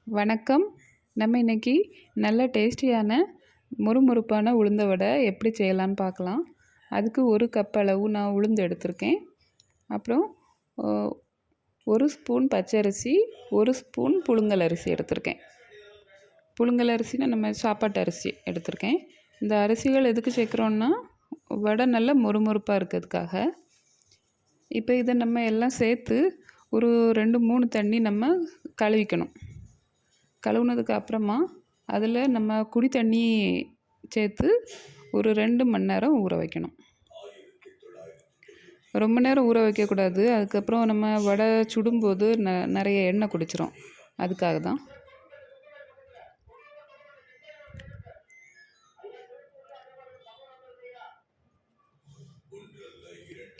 வணக்கம். நம்ம இன்னைக்கு நல்ல டேஸ்டியான முறுமுறுப்பான உளுந்த வடை எப்படி செய்யலான்னு பார்க்கலாம். அதுக்கு 1 கப் அளவு நான் உளுந்து எடுத்திருக்கேன். அப்புறம் ஒ 1 ஸ்பூன் பச்சரிசி, 1 ஸ்பூன் புழுங்கல் அரிசி எடுத்திருக்கேன். புழுங்கல் அரிசினா நம்ம சாப்பாட்டு அரிசி எடுத்திருக்கேன். இந்த அரிசிகள் எதுக்கு சேர்க்குறோன்னா வடை நல்லா மொறுமொறுப்பாக இருக்கிறதுக்காக. இப்போ இதை நம்ம எல்லாம் சேர்த்து ஒரு 2-3 தண்ணி நம்ம கழுவிக்கணும். கழுவுனதுக்கு அப்புறமா அதில் நம்ம குடி தண்ணி சேர்த்து ஒரு 2 மணி நேரம் ஊற வைக்கணும். ரொம்ப நேரம் ஊற வைக்கக்கூடாது. அதுக்கப்புறம் நம்ம வடை சுடும்போது நிறைய எண்ணெய் குடிச்சிரும். அதுக்காக தான்.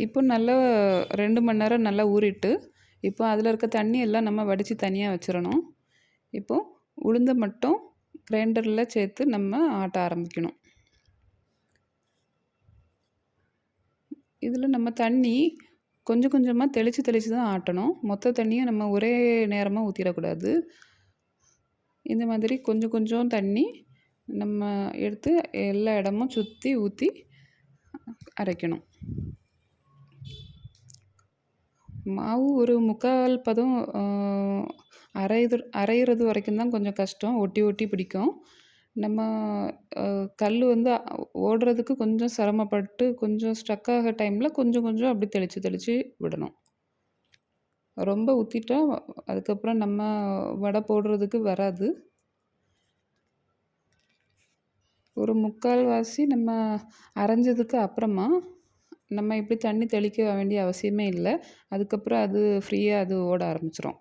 இப்போ நல்லா 2 மணி நேரம் நல்லா ஊறிட்டு, இப்போ அதில் இருக்க தண்ணி எல்லாம் நம்ம வடித்து தனியாக வச்சிடணும். இப்போது உளுந்தை மட்டும் கிரைண்டரில் சேர்த்து நம்ம ஆட்ட ஆரம்பிக்கணும். இதில் நம்ம தண்ணி கொஞ்சம் கொஞ்சமாக தெளித்து தான் ஆட்டணும். மொத்த தண்ணியும் நம்ம ஒரே நேரமாக ஊற்றிடக்கூடாது. இந்த மாதிரி கொஞ்சம் கொஞ்சம் தண்ணி நம்ம எடுத்து எல்லா இடமும் சுற்றி ஊற்றி அரைக்கணும். மாவு ஒரு 3/4 பதம் அரைகிறது வரைக்கும் தான் கொஞ்சம் கஷ்டம். ஒட்டி ஒட்டி பிடிக்கும். நம்ம கல் ஓடுறதுக்கு கொஞ்சம் சிரமப்பட்டு கொஞ்சம் ஸ்டக் ஆகிற டைமில் கொஞ்சம் கொஞ்சம் அப்படி தெளித்து விடணும். ரொம்ப ஊற்றிட்டா அதுக்கப்புறம் நம்ம வடை போடுறதுக்கு வராது. ஒரு 3/4 நம்ம அரைஞ்சதுக்கு அப்புறமா நம்ம இப்படி தண்ணி தெளிக்க வேண்டிய அவசியமே இல்லை. அதுக்கப்புறம் அது ஃப்ரீயாக அது ஓட ஆரம்பிச்சிடும்.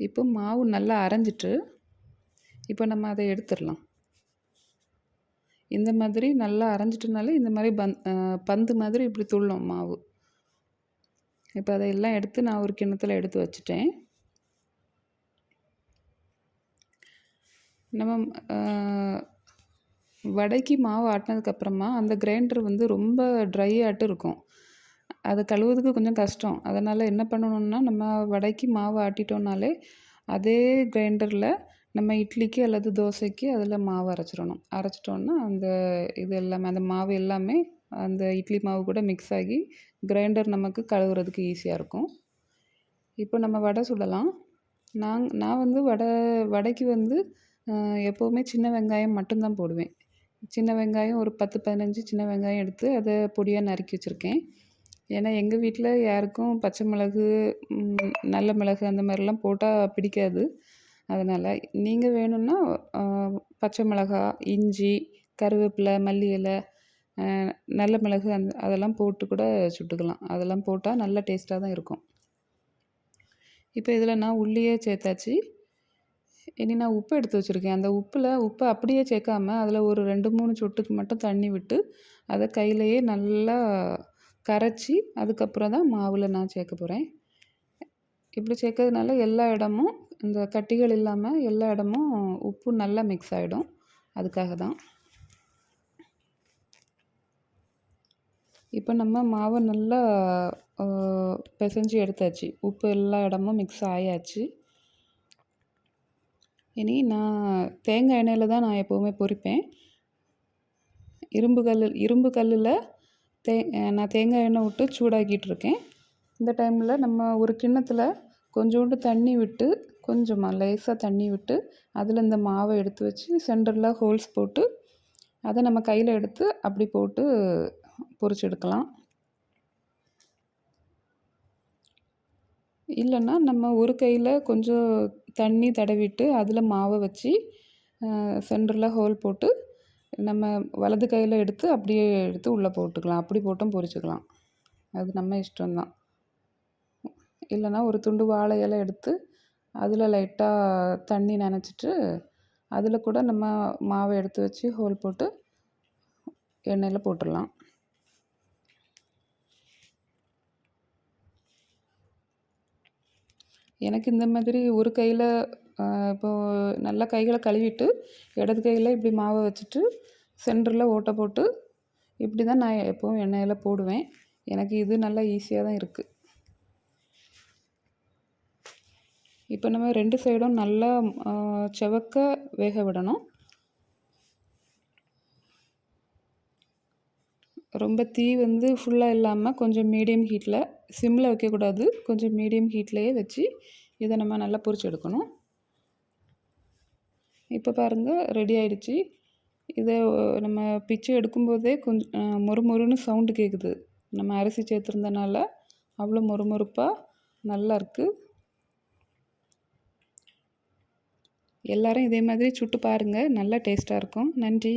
இப்போ மாவு நல்லா அரைஞ்சிட்டு இப்போ நம்ம அதை எடுத்துடலாம். இந்த மாதிரி நல்லா அரைஞ்சிட்டனால இந்த மாதிரி பந்து மாதிரி இப்படி துள்ளும் மாவு. இப்போ அதையெல்லாம் எடுத்து நான் ஒரு கிண்ணத்தில் எடுத்து வச்சுட்டேன். நம்ம வடைக்கு மாவு ஆட்டினதுக்கப்புறமா அந்த கிரைண்டர் ரொம்ப ட்ரை ஆட்டு இருக்கும். அதை கழுவுறதுக்கு கொஞ்சம் கஷ்டம். அதனால் என்ன பண்ணணும்னா நம்ம வடைக்கு மாவு ஆட்டிட்டோம்னாலே அதே கிரைண்டரில் நம்ம இட்லிக்கு அல்லது தோசைக்கு அதில் மாவு அரைச்சிட்டோம்னா அந்த இது எல்லாமே அந்த மாவு எல்லாமே அந்த இட்லி மாவு கூட மிக்ஸ் ஆகி கிரைண்டர் நமக்கு கழுவுறதுக்கு ஈஸியாக இருக்கும். இப்போ நம்ம வடை சுடலாம். நான் வடைக்கு எப்போவுமே சின்ன வெங்காயம் மட்டும்தான் போடுவேன். சின்ன வெங்காயம் ஒரு 10-15 சின்ன வெங்காயம் எடுத்து அதை பொடியாக நறுக்கி வச்சுருக்கேன். ஏன்னா எங்கள் வீட்டில் யாருக்கும் பச்சை மிளகு, நல்ல மிளகு அந்த மாதிரிலாம் போட்டால் பிடிக்காது. அதனால் நீங்கள் வேணும்னா பச்சை மிளகா, இஞ்சி, கருவேப்பிலை, மல்லி இலை, நல்ல மிளகு அதெல்லாம் போட்டு கூட சுட்டுக்கலாம். அதெல்லாம் போட்டால் நல்ல டேஸ்ட்டாக தான் இருக்கும். இப்போ இதில் நான் உள்ளியே சேர்த்தாச்சு. இனி நான் உப்பு எடுத்து வச்சுருக்கேன். அந்த உப்பை அப்படியே சேர்க்காம அதில் ஒரு 2-3 சொட்டுக்கு மட்டும் தண்ணி விட்டு அதை கையிலையே நல்லா கரைச்சி அதுக்கப்புறம் தான் மாவில் நான் சேர்க்க போகிறேன். இப்படி சேர்க்கறதுனால எல்லா இடமும் இந்த கட்டிகள் இல்லாமல் எல்லா இடமும் உப்பு நல்லா மிக்ஸ் ஆகிடும். அதுக்காக தான். இப்போ நம்ம மாவை நல்லா பிசைஞ்சு எடுத்தாச்சு. உப்பு எல்லா இடமும் மிக்ஸ் ஆயாச்சு. இனி நான் தேங்காய் எண்ணெயில் தான் நான் எப்போவுமே பொரிப்பேன். இரும்பு கல்லில் நான் தேங்காய் எண்ணெய் விட்டு சூடாக்கிட்டு இருக்கேன். இந்த டைமில் நம்ம ஒரு கிண்ணத்தில் கொஞ்சோண்டு தண்ணி விட்டு கொஞ்சமாக லேசாக தண்ணி விட்டு அதில் இந்த மாவை எடுத்து வச்சு சென்டரில் ஹோல்ஸ் போட்டு அதை நம்ம கையில் எடுத்து அப்படி போட்டு பொரிச்சு எடுக்கலாம். இல்லைன்னா நம்ம ஒரு கையில் கொஞ்சம் தண்ணி தடவிட்டு அதில் மாவை வச்சு சென்டரில் ஹோல் போட்டு நம்ம வலது கையில் எடுத்து அப்படியே எடுத்து உள்ளே போட்டுக்கலாம். அப்படி போட்டும் பொரிச்சுக்கலாம். அது நம்ம இஷ்டம்தான். இல்லைன்னா ஒரு துண்டு வாழை இலை எடுத்து அதில் லைட்டாக தண்ணி நனைச்சிட்டு அதில் கூட நம்ம மாவை எடுத்து வச்சு ஹோல் போட்டு எண்ணெயில் போட்டுடலாம். எனக்கு இந்த மாதிரி ஒரு கையில் இப்போது நல்லா கைகளை கழுவிட்டு இடது கையில் இப்படி மாவை வச்சுட்டு சென்டரில் ஓட்டை போட்டு இப்படி தான் நான் எப்போவும் எண்ணெயில் போடுவேன். எனக்கு இது நல்லா ஈஸியாக தான் இருக்குது. இப்போ நம்ம 2 சைடும் நல்லா செவக்க வேக விடணும். ரொம்ப தீ வந்து ஃபுல்லாக இல்லாமல் கொஞ்சம் மீடியம் ஹீட்டில், சிம்மில் வைக்கக்கூடாது, கொஞ்சம் மீடியம் ஹீட்லேயே வச்சு இதை நம்ம நல்லா பொரிச்சு எடுக்கணும். இப்போ பாருங்கள் ரெடி ஆயிடுச்சு. இதை நம்ம பிச்சு எடுக்கும்போதே கொஞ்சம் மொறுமொறுன்னு சவுண்டு கேட்குது. நம்ம அரிசி சேர்த்துருந்தனால அவ்வளோ மொறுமொறுப்பாக நல்லா இருக்குது. எல்லாரும் இதே மாதிரி சுட்டு பாருங்கள், நல்லா டேஸ்ட்டாக இருக்கும். நன்றி.